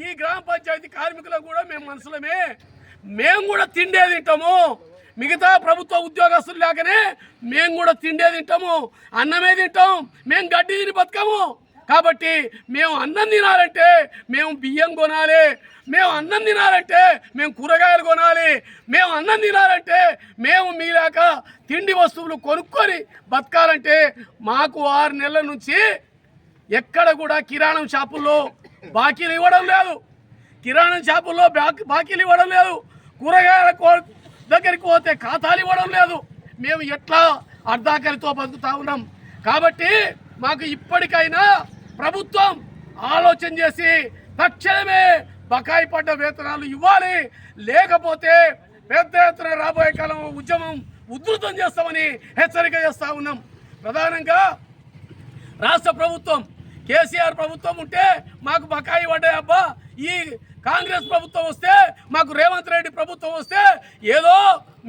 ఈ గ్రామ పంచాయతీ కార్మికులకు కూడా మేము మనుషులమే, మేము కూడా తిండే తింటాము. మిగతా ప్రభుత్వ ఉద్యోగస్తులు లేకనే మేము కూడా తిండే తింటాము, అన్నమే తింటాం. మేము గడ్డి తిని బతకము. కాబట్టి మేము అన్నం తినాలంటే మేము బియ్యం కొనాలి, మేము అన్నం తినాలంటే మేము కూరగాయలు కొనాలి, మేము అన్నం తినాలంటే మేము మీలాక తిండి వస్తువులు కొనుక్కొని బతకాలంటే మాకు 6 నెలల నుంచి ఎక్కడ కూడా కిరాణం షాపుల్లో బాకీలు ఇవ్వడం లేదు, కిరాణం షాపుల్లో బాకీలు ఇవ్వడం లేదు, కూరగాయల దగ్గరికి పోతే ఖాతాలు ఇవ్వడం లేదు. మేము ఎట్లా అర్ధాకలితో బతుకుతా ఉన్నాం. కాబట్టి మాకు ఇప్పటికైనా ప్రభుత్వం ఆలోచన చేసి తక్షణమే బకాయి పడ్డ వేతనాలు ఇవ్వాలి. లేకపోతే పెద్ద ఎత్తున రాబోయే కాలం ఉద్యమం ఉధృతం చేస్తామని హెచ్చరిక చేస్తూ ఉన్నాం. ప్రధానంగా రాష్ట్ర ప్రభుత్వం కేసీఆర్ ప్రభుత్వం ఉంటే మాకు బకాయి పడ్డాయి అబ్బా, ఈ కాంగ్రెస్ ప్రభుత్వం వస్తే మాకు రేవంత్ రెడ్డి ప్రభుత్వం వస్తే ఏదో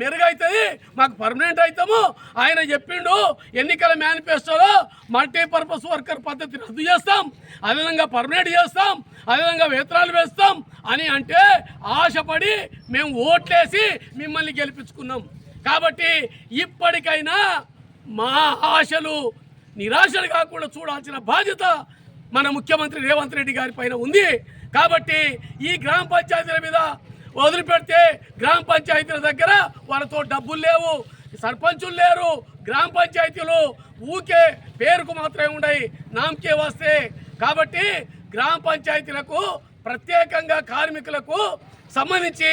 మెరుగవుతుంది, మాకు పర్మనెంట్ అవుతాము. ఆయన చెప్పిండు ఎన్నికల మేనిఫెస్టోలో మల్టీపర్పస్ వర్కర్ పద్ధతి రద్దు చేస్తాం, అదేవిధంగా పర్మనెంట్ చేస్తాం, అదేవిధంగా వేతనాలు వేస్తాం అని అంటే ఆశపడి మేము ఓట్లేసి మిమ్మల్ని గెలిపించుకున్నాం. కాబట్టి ఇప్పటికైనా మా ఆశలు నిరాశలు కాకుండా చూడాల్సిన బాధ్యత మన ముఖ్యమంత్రి రేవంత్ రెడ్డి గారి పైన ఉంది. కాబట్టి ఈ గ్రామ పంచాయతీల మీద వదిలిపెడితే గ్రామ పంచాయతీల దగ్గర వాళ్ళతో డబ్బులు లేవు, సర్పంచులు లేరు, గ్రామ పంచాయతీలు ఊకే పేరుకు మాత్రమే ఉన్నాయి, నామకే వస్తే. కాబట్టి గ్రామ పంచాయతీలకు ప్రత్యేకంగా కార్మికులకు సంబంధించి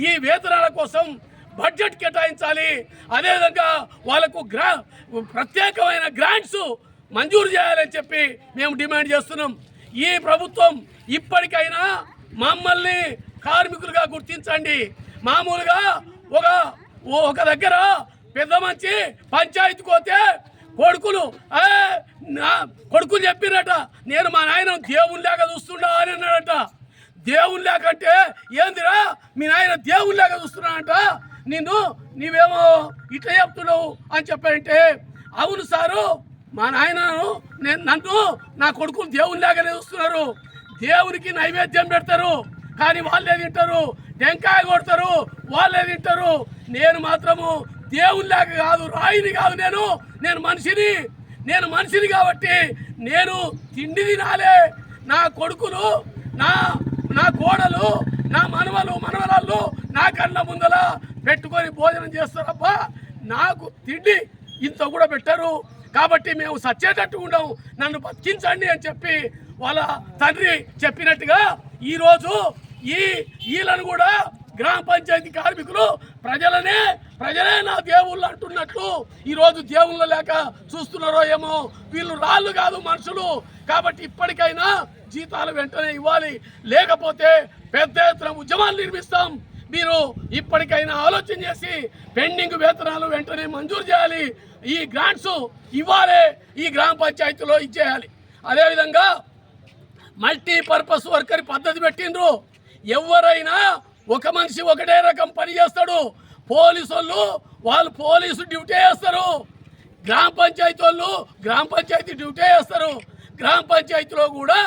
ఈ వేతనాల కోసం బడ్జెట్ కేటాయించాలి. అదేవిధంగా వాళ్ళకు ప్రత్యేకమైన గ్రాంట్స్ మంజూరు చేయాలని చెప్పి మేము డిమాండ్ చేస్తున్నాం. ఈ ప్రభుత్వం ఇప్పటికైనా మమ్మల్ని కార్మికులుగా గుర్తించండి. మామూలుగా ఒక దగ్గర పెద్ద మంచి పంచాయతీకి పోతే కొడుకులు చెప్పినట, నేను మా నాయన దేవుళ్ళలాగా చూస్తుండా అని అన్నాడట. దేవుళ్ళలాగంటే ఏందిరా మీ నాయన దేవుళ్ళలాగా చూస్తున్నాడంట, నీవేమో ఇట్లా చెప్తున్నావు అని చెప్పారంటే, అవును సారు మా నాయనను నన్ను నా కొడుకులు దేవుళ్ళలాగానే చూస్తున్నారు, దేవునికి నైవేద్యం పెడతారు కానీ వాళ్ళే తింటారు, టెంకాయ కొడతారు వాళ్ళే తింటారు, నేను మాత్రము దేవుళ్ళలాగా కాదు, రాయిని కాదు, నేను మనిషిని కాబట్టి నేను తిండి తినాలే. నా కొడుకులు నా కోడలు నా మనవరాళ్ళు నా కళ్ళ ముందల పెట్టుకొని భోజనం చేస్తారబ్బా, నాకు తిండి ఇంత కూడా పెట్టరు. కాబట్టి మేము సచ్చేటట్టు ఉండవు, నన్ను బతికించండి అని చెప్పి వాళ్ళ తండ్రి చెప్పినట్టుగా ఈరోజు వీళ్ళను కూడా గ్రామ పంచాయతీ కార్మికులు ప్రజలే నా దేవుళ్ళు అంటున్నట్లు ఈరోజు దేవుళ్ళు లేక చూస్తున్నారో ఏమో. వీళ్ళు రాళ్ళు కాదు మనుషులు. కాబట్టి ఇప్పటికైనా జీతాలు వెంటనే ఇవ్వాలి, లేకపోతే పెద్ద ఎత్తున ఉద్యమాలు నిర్మిస్తాం. మీరు ఇప్పటికైనా ఆలోచన చేసి పెండింగ్ వేతనాలు వెంటనే మంజూరు చేయాలి, ఈ గ్రాంట్స్ ఇవ్వాలి, ఈ గ్రామ పంచాయతీలో ఇచ్చేయాలి. అదేవిధంగా మల్టీపర్పస్ వర్కర్ పద్ధతి పెట్టిండ్రు. ఎవరైనా ఒక మనిషి ఒకటే రకం పని చేస్తాడు. వాళ్ళు పోలీసు డ్యూటీ వేస్తారు, గ్రామ పంచాయతీ వాళ్ళు గ్రామ పంచాయతీ డ్యూటీ వేస్తారు. గ్రామ పంచాయతీలో కూడా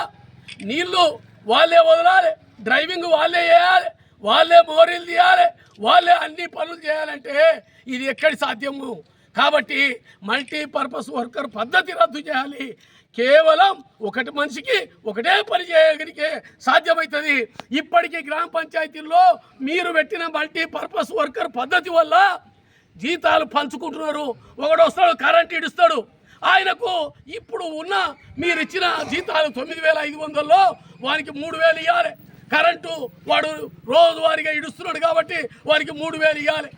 నీళ్లు వాళ్ళే వదలాలి, డ్రైవింగ్ వాళ్ళే చేయాలి, వాళ్ళే మోరీలు తీయాలి, వాళ్ళే అన్ని పనులు చేయాలంటే ఇది ఎక్కడి సాధ్యము. కాబట్టి మల్టీపర్పస్ వర్కర్ పద్ధతి రద్దు చేయాలి. కేవలం ఒకటి మనిషికి ఒకటే పని చేయగలిగే సాధ్యమవుతుంది. ఇప్పటికీ గ్రామ పంచాయతీల్లో మీరు పెట్టిన మల్టీపర్పస్ వర్కర్ పద్ధతి వల్ల జీతాలు పంచుకుంటున్నారు. ఒకడు వస్తాడు కరెంట్ ఇడుస్తాడు, ఆయనకు ఇప్పుడు ఉన్న మీరు ఇచ్చిన జీతాలు 9,500లో వానికి 3,000 ఇవ్వాలి. కరెంటు వాడు రోజువారీగా ఇడుస్తున్నాడు కాబట్టి వారికి 3,000 ఇవ్వాలి.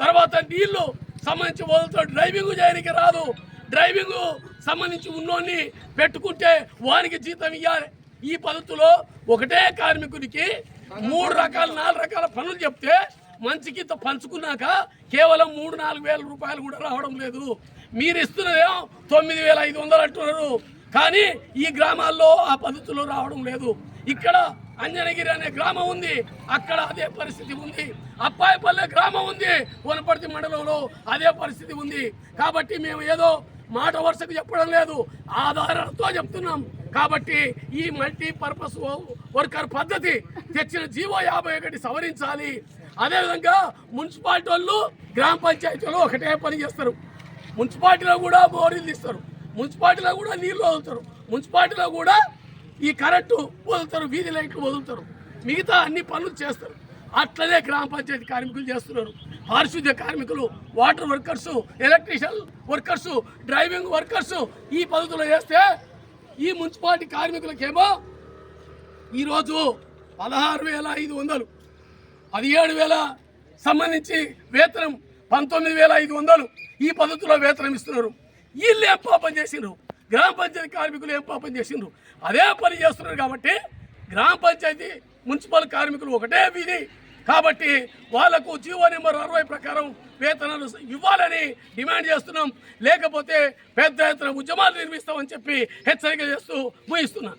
తర్వాత నీళ్లు సంబంధించి వదులుతాడు, డ్రైవింగ్ చేయడానికి రాదు, డ్రైవింగ్ సంబంధించి ఉన్నోన్ని పెట్టుకుంటే వానికి జీతం ఇవ్వాలి. ఈ పద్ధతిలో ఒకటే కార్మికుడికి 3 రకాల 4 రకాల పనులు చెప్తే మంచికి పంచుకున్నాక కేవలం 3-4 వేల రూపాయలు కూడా రావడం లేదు. మీరు ఇస్తున్నదేమో 9,500 అంటున్నారు, కానీ ఈ గ్రామాల్లో ఆ పద్ధతిలో రావడం లేదు. ఇక్కడ అంజనగిరి అనే గ్రామం ఉంది, అక్కడ అదే పరిస్థితి ఉంది. అప్పాయపల్లె గ్రామం ఉంది, వనపర్తి మండలంలో అదే పరిస్థితి ఉంది. కాబట్టి మేము ఏదో మాట వరుసకు చెప్పడం లేదు, ఆధారాలతో చెప్తున్నాం. కాబట్టి ఈ మల్టీపర్పస్ వర్కర్ పద్ధతి తెచ్చిన జీవో 51 సవరించాలి. అదేవిధంగా మున్సిపాలిటీ వాళ్ళు గ్రామ పంచాయతీలో ఒకటే పని చేస్తారు. మున్సిపాలిటీలో కూడా బోర్లు తీస్తారు, మున్సిపాలిటీలో కూడా నీళ్లు వదులుతారు, మున్సిపాలిటీలో కూడా ఈ కరెంటు వదులుతారు, వీధి లైట్లు వదులుతారు, మిగతా అన్ని పనులు చేస్తారు. అట్లనే గ్రామ పంచాయతీ కార్మికులు చేస్తున్నారు. పారిశుద్ధ్య కార్మికులు, water workers, electrician workers, driving workers ఈ పద్ధతిలో చేస్తే ఈ మున్సిపాలిటీ కార్మికులకేమో ఈరోజు 16,500, 17,000 సంబంధించి వేతనం 19,500 ఈ పద్ధతిలో వేతనం ఇస్తున్నారు. వీళ్ళు ఏం పాపం చేసిండ్రు? గ్రామ పంచాయతీ కార్మికులు ఏం పాపం చేసిండ్రు? అదే పని చేస్తున్నారు. కాబట్టి గ్రామ పంచాయతీ మున్సిపల్ కార్మికులు ఒకటే విధి. కాబట్టి వాళ్లకు జీవో నెంబర్ 60 ప్రకారం వేతనాలు ఇవ్వాలని డిమాండ్ చేస్తున్నాం. లేకపోతే పెద్ద ఎత్తున ఉద్యమాలు నిర్మిస్తామని చెప్పి హెచ్చరిక చేస్తూ ముగిస్తున్నాం.